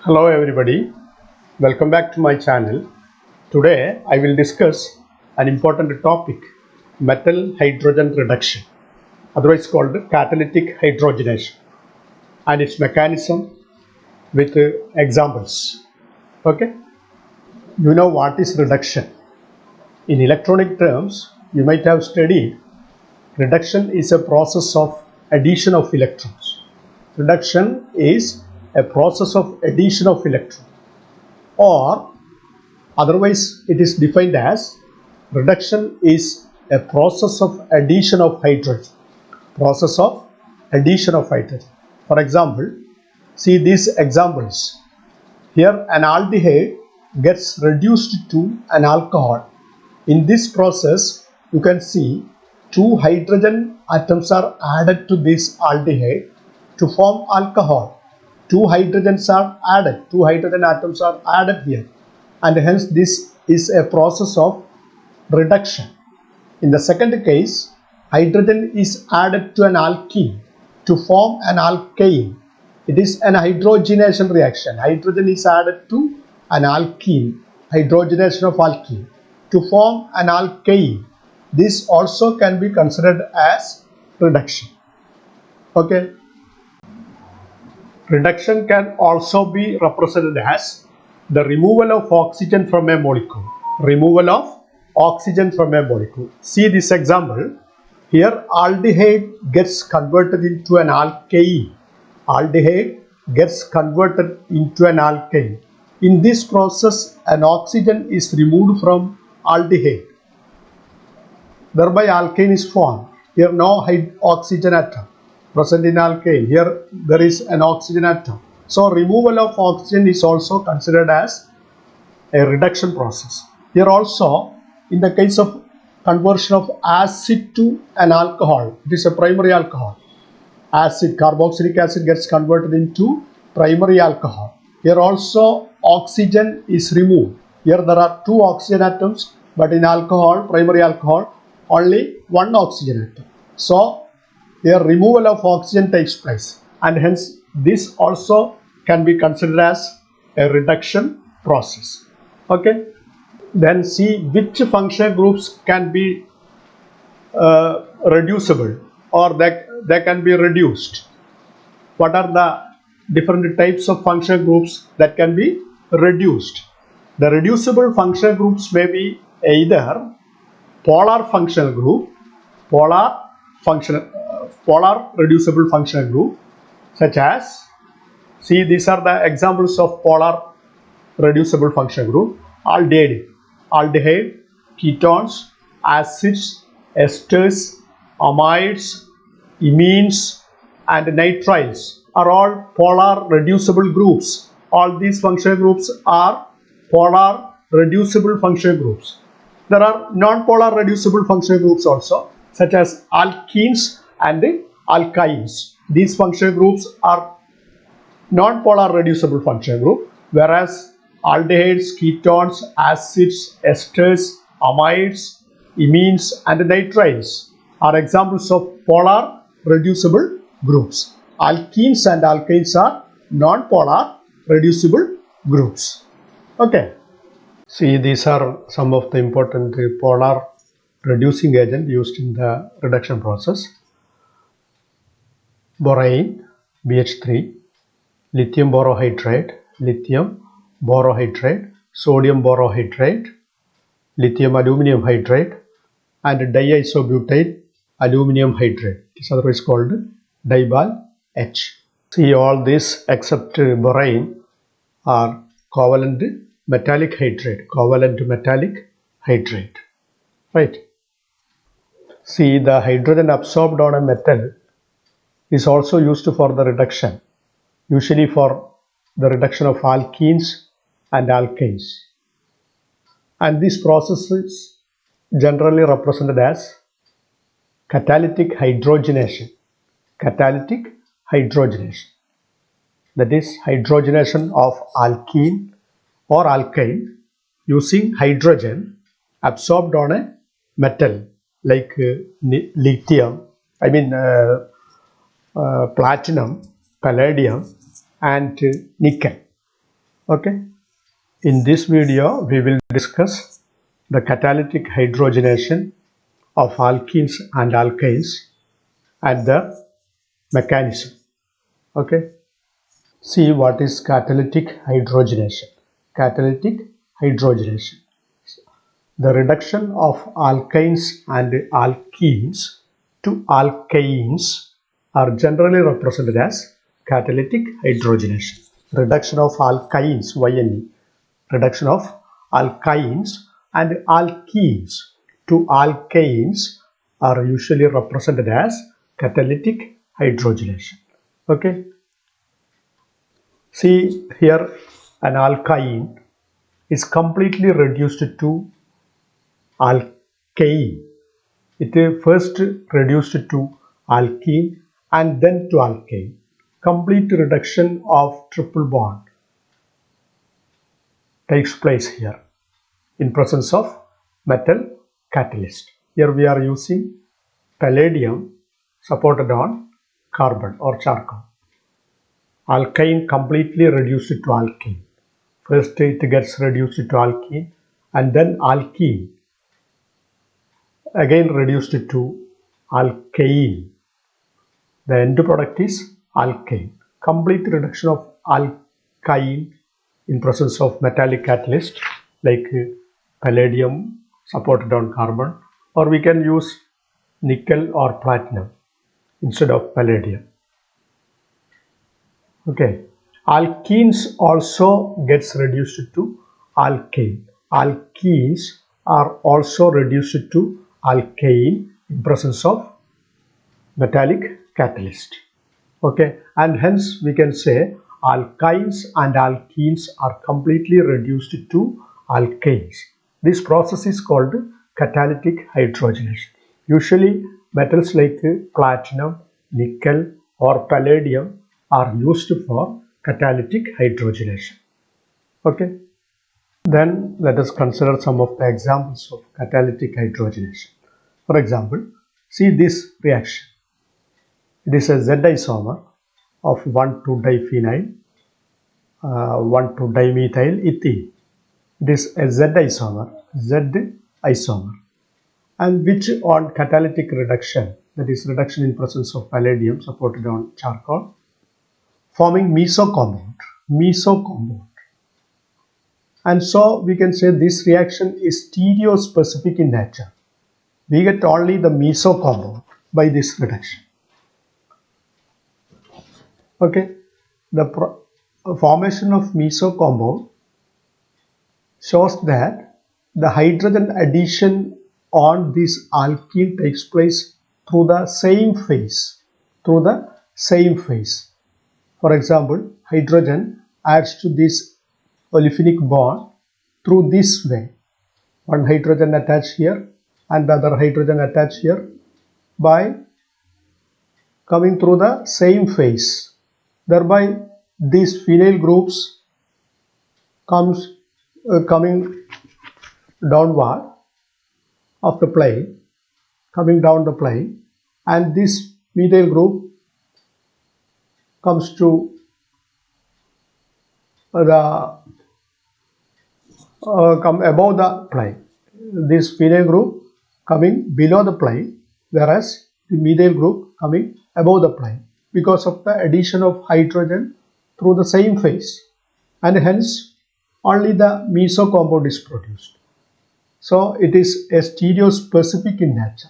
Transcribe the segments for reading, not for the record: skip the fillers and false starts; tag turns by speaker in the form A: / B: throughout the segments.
A: Hello everybody, welcome back to my channel. Today I will discuss an important topic, metal hydrogen reduction, otherwise called catalytic hydrogenation, and its mechanism with examples. Okay, you know what is reduction? In electronic terms, you might have studied reduction is a process of addition of electrons. Reduction is a process of addition of electrons, or otherwise it is defined as reduction is a process of addition of hydrogen. Process of addition of hydrogen. For example, see these examples. Here an aldehyde gets reduced to an alcohol. In this process, you can see two hydrogen atoms are added to this aldehyde to form alcohol. Two hydrogens are added, two hydrogen atoms are added here, and hence this is a process of reduction. In the second case, hydrogen is added to an alkene to form an alkane. It is an hydrogenation reaction. Hydrogen is added to an alkene, hydrogenation of alkene, to form an alkane. This also can be considered as reduction. Okay. Reduction can also be represented as the removal of oxygen from a molecule. Removal of oxygen from a molecule. See this example. Here aldehyde gets converted into an alkane. Aldehyde gets converted into an alkane. In this process, an oxygen is removed from aldehyde. Thereby alkane is formed. Here no oxygen atom present in alkane. Here there is an oxygen atom. So removal of oxygen is also considered as a reduction process. Here also, in the case of conversion of acid to an alcohol, it is a primary alcohol. Acid, carboxylic acid gets converted into primary alcohol. Here also oxygen is removed. Here there are two oxygen atoms, but in alcohol, primary alcohol, only one oxygen atom. So here removal of oxygen takes place, and hence this also can be considered as a reduction process. Okay. Then see which functional groups can be reducible, or they can be reduced. What are the different types of functional groups that can be reduced? The reducible functional groups may be either polar functional group, polar reducible functional group, such as, see these are the examples of polar reducible functional group: aldehyde, ketones, acids, esters, amides, imines, and nitriles are all polar reducible groups. All these functional groups are polar reducible functional groups. There are non-polar reducible functional groups also, such as alkenes and alkynes. These functional groups are non-polar reducible functional group, whereas aldehydes, ketones, acids, esters, amides, imines, and nitriles are examples of polar reducible groups. Alkenes and alkynes are non-polar reducible groups. Okay. See, these are some of the important polar reducing agent used in the reduction process: borane, BH3, lithium borohydride, sodium borohydride, lithium aluminum hydride, and diisobutane aluminum hydride. It is otherwise called dibal H. See, all these except borane are covalent metallic hydride. Right. See, the hydrogen absorbed on a metal is also used for the reduction, usually for the reduction of alkenes and alkynes. And this process is generally represented as catalytic hydrogenation. Catalytic hydrogenation. That is hydrogenation of alkene or alkyne using hydrogen absorbed on a metal like lithium, platinum, palladium, and nickel. Okay, in this video we will discuss the catalytic hydrogenation of alkenes and alkynes and the mechanism. Okay, see what is catalytic hydrogenation. Catalytic hydrogenation, the reduction of alkynes and alkenes to alkanes, are generally represented as catalytic hydrogenation. Reduction of alkynes, YNE, reduction of alkynes and alkenes to alkanes are usually represented as catalytic hydrogenation. Okay, see here, an alkyne is completely reduced to alkane. It is first reduced to alkene and then to alkane. Complete reduction of triple bond takes place here in presence of metal catalyst. Here we are using palladium supported on carbon or charcoal. Alkyne completely reduced to alkene. First it gets reduced to alkene and then alkene again reduced to alkane. The end product is alkane. Complete reduction of alkyne in presence of metallic catalyst like palladium supported on carbon, or we can use nickel or platinum instead of palladium. Okay, alkenes also gets reduced to alkane. Alkenes are also reduced to alkane in presence of metallic catalyst. Okay, and hence we can say alkynes and alkenes are completely reduced to alkanes. This process is called catalytic hydrogenation. Usually metals like platinum, nickel or palladium are used for catalytic hydrogenation. Okay, then let us consider some of the examples of catalytic hydrogenation. For example, see this reaction. It is a Z isomer of 1,2-diphenyl, 1,2-dimethyl ethene. It is a Z isomer, and which on catalytic reduction, that is reduction in presence of palladium supported on charcoal, forming meso compound. And so we can say this reaction is stereo-specific in nature. We get only the meso compound by this reduction. Okay, the formation of meso compound shows that the hydrogen addition on this alkene takes place through the same phase. For example, hydrogen adds to this olefinic bond through this way. One hydrogen attached here and the other hydrogen attached here by coming through the same phase. Thereby these phenyl groups coming downward of the plane, coming down the plane, and this methyl group comes to come above the plane. This phenyl group coming below the plane, whereas the methyl group coming above the plane, because of the addition of hydrogen through the same phase, and hence only the meso compound is produced. So it is a stereo-specific in nature,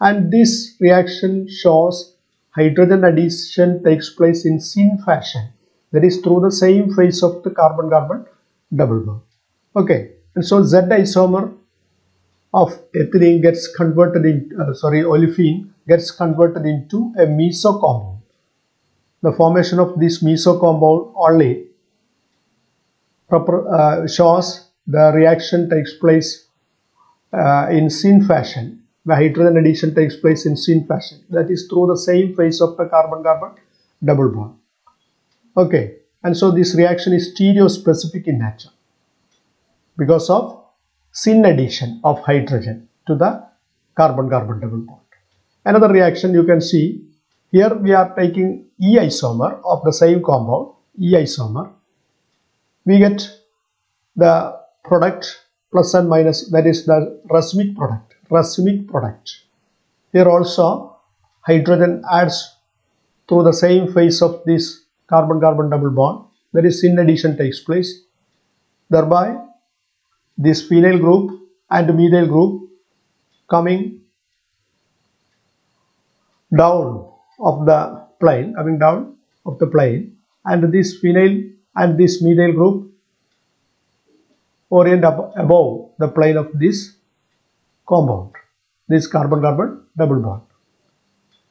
A: and this reaction shows hydrogen addition takes place in syn fashion, that is through the same phase of the carbon-carbon double bond. Okay, and so Z isomer of ethylene gets converted in olefin gets converted into a meso compound. The formation of this meso compound only shows the reaction takes place in syn fashion. The hydrogen addition takes place in syn fashion, that is through the same phase of the carbon-carbon double bond. Okay, and so this reaction is stereo-specific in nature because of syn addition of hydrogen to the carbon-carbon double bond. Another reaction you can see here, we are taking E isomer of the same compound, E isomer, we get the product plus and minus, that is the Rasmic product. Rasmic product. Here also hydrogen adds through the same phase of this carbon-carbon double bond, that is syn addition takes place. Thereby this phenyl group and methyl group coming down of the plane, and this phenyl and this methyl group orient above the plane of this compound, this carbon-carbon double bond.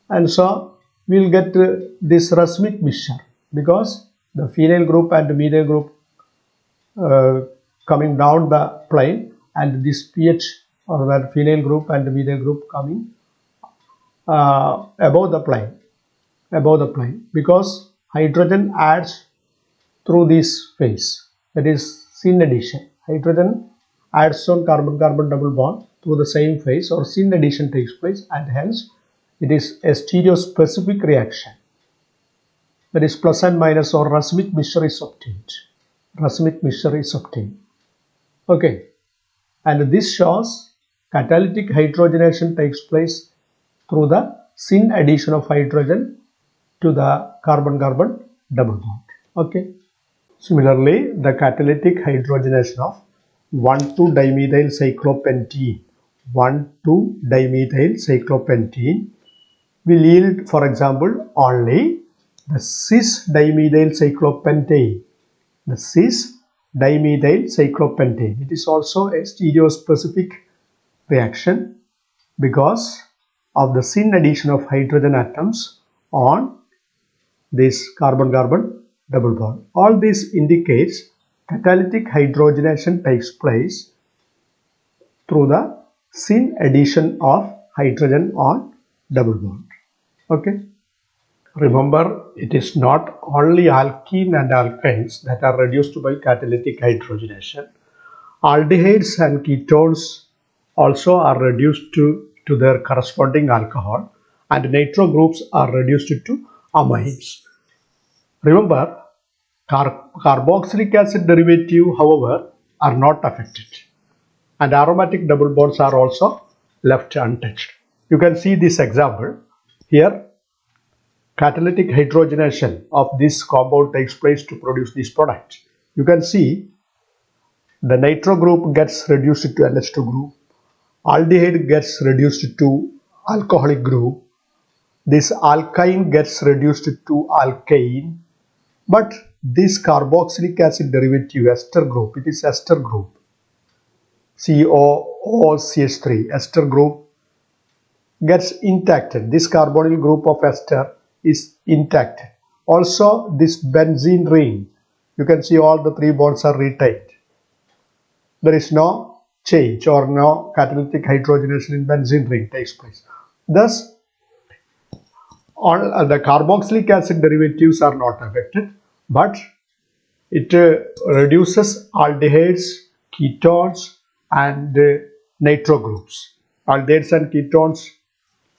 A: And so we will get this Rasmic mixture because the phenyl group and methyl group coming down the plane, and this pH or that phenyl group and methyl group coming above the plane, because hydrogen adds through this phase, that is syn addition. Hydrogen adds on carbon-carbon double bond through the same phase, or syn addition takes place, and hence it is a stereo-specific reaction, that is plus and minus or Rasmic mixture is obtained. Rasmic mixture is obtained. Okay, and this shows catalytic hydrogenation takes place through the syn addition of hydrogen to the carbon-carbon double bond. Okay. Similarly, the catalytic hydrogenation of 1,2-dimethyl cyclopentene, 1,2-dimethyl cyclopentene will yield, for example, only the cis-dimethyl cyclopentane. The cis-dimethyl cyclopentane. It is also a stereo-specific reaction because of the syn addition of hydrogen atoms on this carbon-carbon double bond. All this indicates catalytic hydrogenation takes place through the syn addition of hydrogen on double bond. Okay. Remember, it is not only alkene and alkynes that are reduced by catalytic hydrogenation. Aldehydes and ketones also are reduced to their corresponding alcohol, and nitro groups are reduced to amines. Remember, carboxylic acid derivative, however, are not affected, and aromatic double bonds are also left untouched. You can see this example here. Catalytic hydrogenation of this compound takes place to produce this product. You can see the nitro group gets reduced to LH2 group, aldehyde gets reduced to alcoholic group, this alkyne gets reduced to alkane, but this carboxylic acid derivative ester group, it is ester group, COOCH3, ester group gets intact. This carbonyl group of ester is intact. Also this benzene ring, you can see all the three bonds are retained. There is no change or no catalytic hydrogenation in benzene ring takes place. Thus, all the carboxylic acid derivatives are not affected, but it reduces aldehydes, ketones and nitro groups. Aldehydes and ketones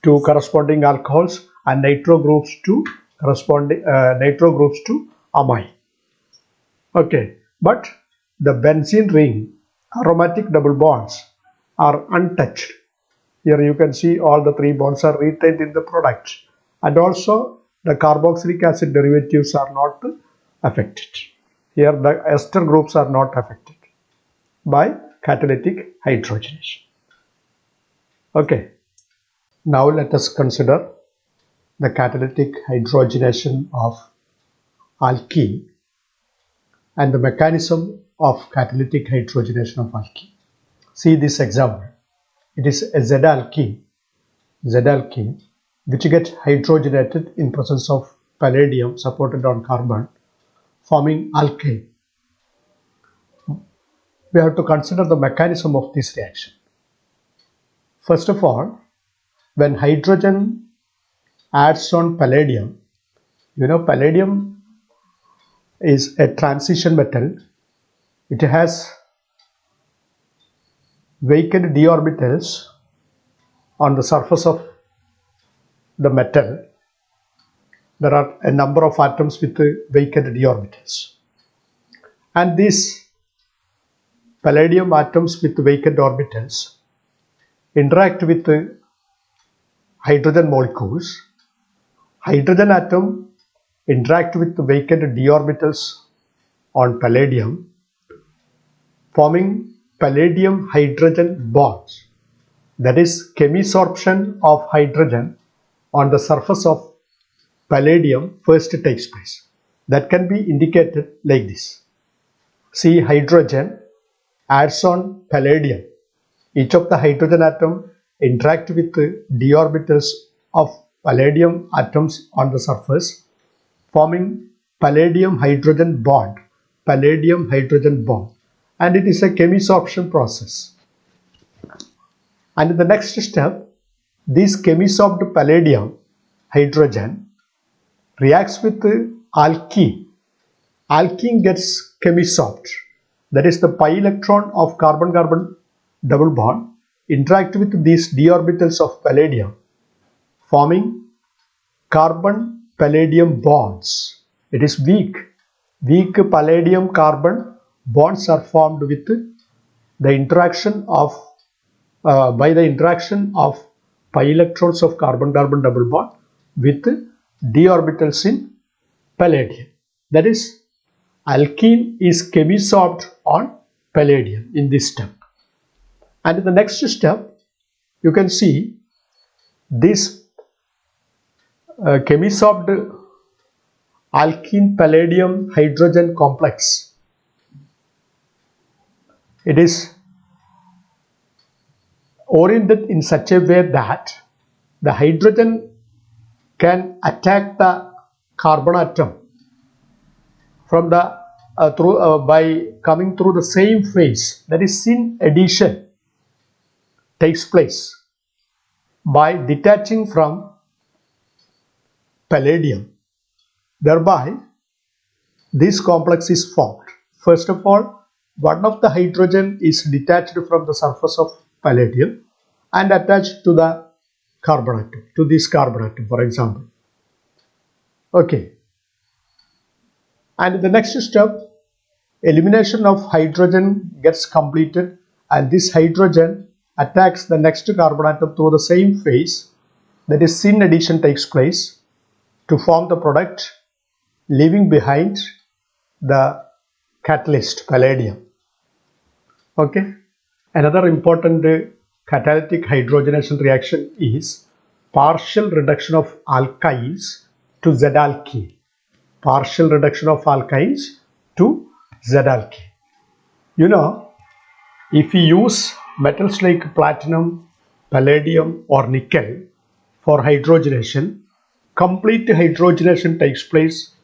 A: to corresponding alcohols, and nitro groups to corresponding amine. Okay, but the benzene ring aromatic double bonds are untouched. Here you can see all the three bonds are retained in the product, and also the carboxylic acid derivatives are not affected. Here the ester groups are not affected by catalytic hydrogenation. Okay, now let us consider the catalytic hydrogenation of alkene and the mechanism of catalytic hydrogenation of alkene. See this example. It is a Z-alkene, which gets hydrogenated in presence of palladium supported on carbon, forming alkane. We have to consider the mechanism of this reaction. First of all, when hydrogen adds on palladium, palladium is a transition metal. It has vacant d orbitals on the surface of the metal. There are a number of atoms with vacant d orbitals, And these palladium atoms with vacant orbitals interact with the hydrogen molecules. Hydrogen atom interact with the vacant d orbitals on palladium, forming palladium hydrogen bonds. That is, chemisorption of hydrogen on the surface of palladium first takes place. That can be indicated like this. See, hydrogen adds on palladium. Each of the hydrogen atom interact with the d orbitals of palladium atoms on the surface, forming palladium hydrogen bond. Palladium hydrogen bond, and it is a chemisorption process. And in the next step, this chemisorbed palladium hydrogen reacts with the alkene. Alkene gets chemisorbed. That is, the pi electron of carbon-carbon double bond interact with these d orbitals of palladium, forming carbon-palladium bonds. It is weak palladium carbon bonds are formed with the interaction of by the interaction of pi electrons of carbon-carbon double bond with d orbitals in palladium. That is, alkene is chemisorbed on palladium in this step. And in the next step, you can see this chemisorbed alkene palladium hydrogen complex. It is oriented in such a way that the hydrogen can attack the carbon atom from the by coming through the same phase. That is, syn addition takes place by detaching from palladium. Thereby, this complex is formed. First of all, one of the hydrogen is detached from the surface of palladium and attached to the carbon atom, to this carbon atom, for example. Okay. And in the next step, elimination of hydrogen gets completed, and this hydrogen attacks the next carbon atom through the same phase. That is, syn addition takes place to form the product, leaving behind the catalyst palladium. Okay. Another important catalytic hydrogenation reaction is partial reduction of alkynes to Z-alkene. Partial reduction of alkynes to Z-alkene. You know, if we use metals like platinum, palladium or nickel for hydrogenation, complete hydrogenation takes place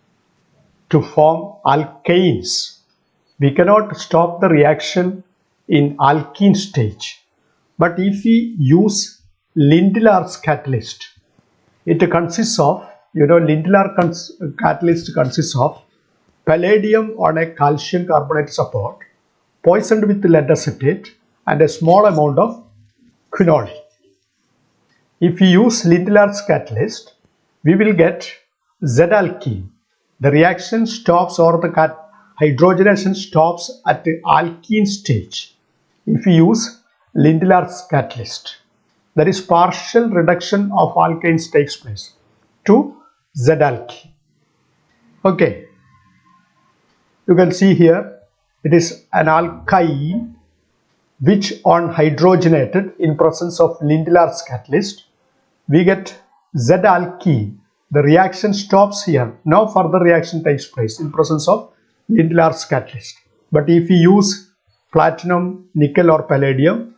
A: to form alkanes. We cannot stop the reaction in alkene stage. But if we use Lindelar's catalyst, it consists of, Lindelar catalyst consists of palladium on a calcium carbonate support, poisoned with lead acetate and a small amount of quinoline. If we use Lindelar's catalyst, we will get Z-alkene. The reaction stops, or the hydrogenation stops at the alkene stage if we use Lindelar's catalyst. That is, partial reduction of alkanes takes place to Z-alkene. Okay. You can see here, it is an alkyne which, on hydrogenated in presence of Lindelar's catalyst, we get Z-alkene. The reaction stops here. No further reaction takes place in presence of Lindelar's catalyst. But if we use platinum, nickel or palladium,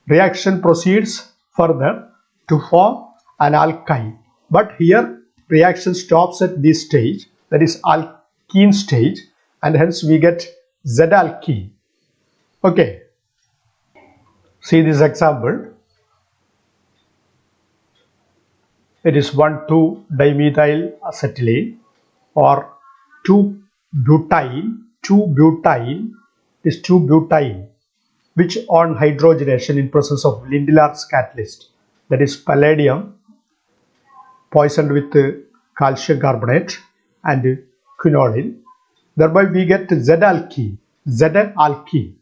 A: reaction proceeds further to form an alkyne. But here reaction stops at this stage, that is alkene stage, and hence we get Z-alkene. Okay. See this example. It is 1,2-dimethyl acetylene or 2-butyne, which on hydrogenation in presence of Lindelar's catalyst, that is palladium poisoned with calcium carbonate and quinoline, Thereby we get Z alkene. Z alkene.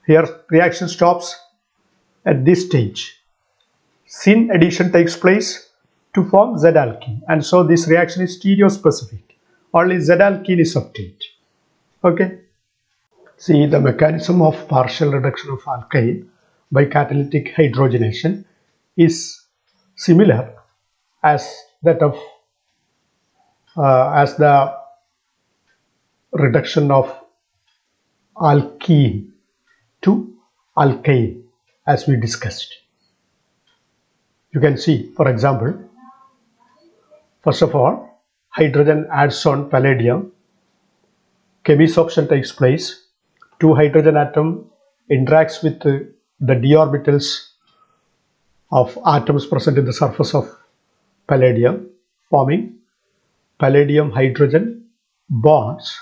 A: Here reaction stops at this stage. Syn addition takes place to form Z alkene, and so this reaction is stereo-specific. Only Z alkene is obtained. Okay. See, the mechanism of partial reduction of alkyne by catalytic hydrogenation is similar as that of as the reduction of alkene to alkyne, as we discussed. You can see, for example, first of all, hydrogen adds on palladium, chemisorption takes place, two hydrogen atom interacts with the d orbitals of atoms present in the surface of palladium, forming palladium hydrogen bonds,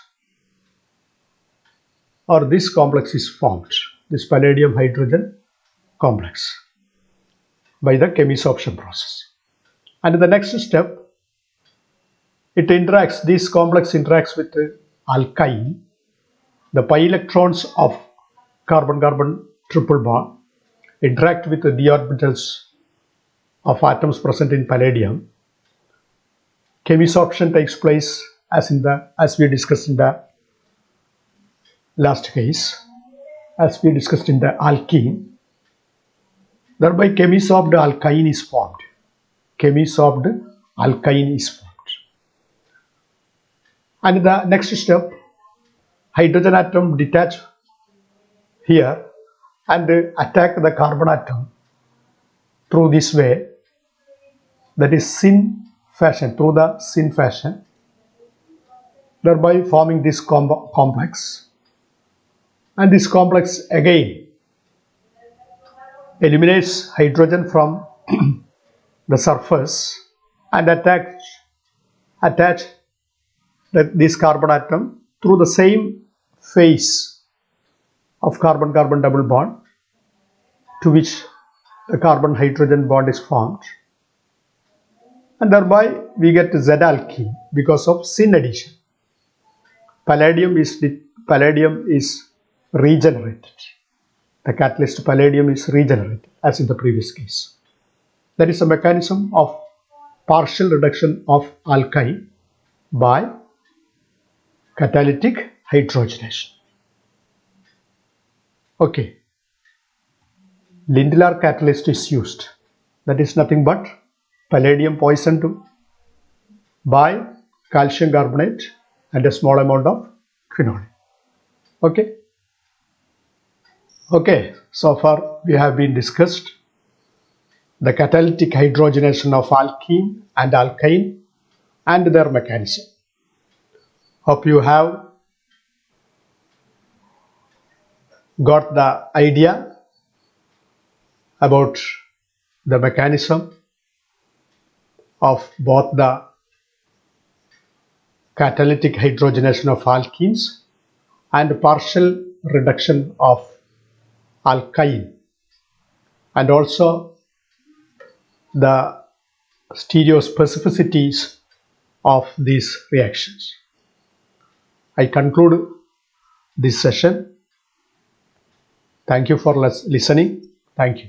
A: or this complex is formed, this palladium hydrogen complex, by the chemisorption process. And in the next step, it interacts, this complex interacts with the alkyne. The pi electrons of carbon-carbon triple bond interact with the d orbitals of atoms present in palladium. Chemisorption takes place as we discussed in the last case, as we discussed in the alkene. Thereby chemisorbed alkyne is formed. Chemisorbed alkyne is formed. And in the next step, hydrogen atom detach here and attack the carbon atom through this way, that is syn fashion, through the syn fashion, thereby forming this complex. And this complex again eliminates hydrogen from the surface and attach this carbon atom through the same phase of carbon-carbon double bond to which the carbon-hydrogen bond is formed, and thereby we get Z alkene because of syn addition. Palladium is regenerated. The catalyst palladium is regenerated as in the previous case. That is a mechanism of partial reduction of alkyne by catalytic hydrogenation. Okay. Lindylar catalyst is used. That is nothing but palladium poisoned by calcium carbonate and a small amount of phenol. Okay. Okay, so far we have been discussed the catalytic hydrogenation of alkene and alkyne and their mechanism. Hope you have got the idea about the mechanism of both the catalytic hydrogenation of alkenes and partial reduction of alkyne, and also the stereo-specificities of these reactions. I conclude this session. Thank you for listening. Thank you.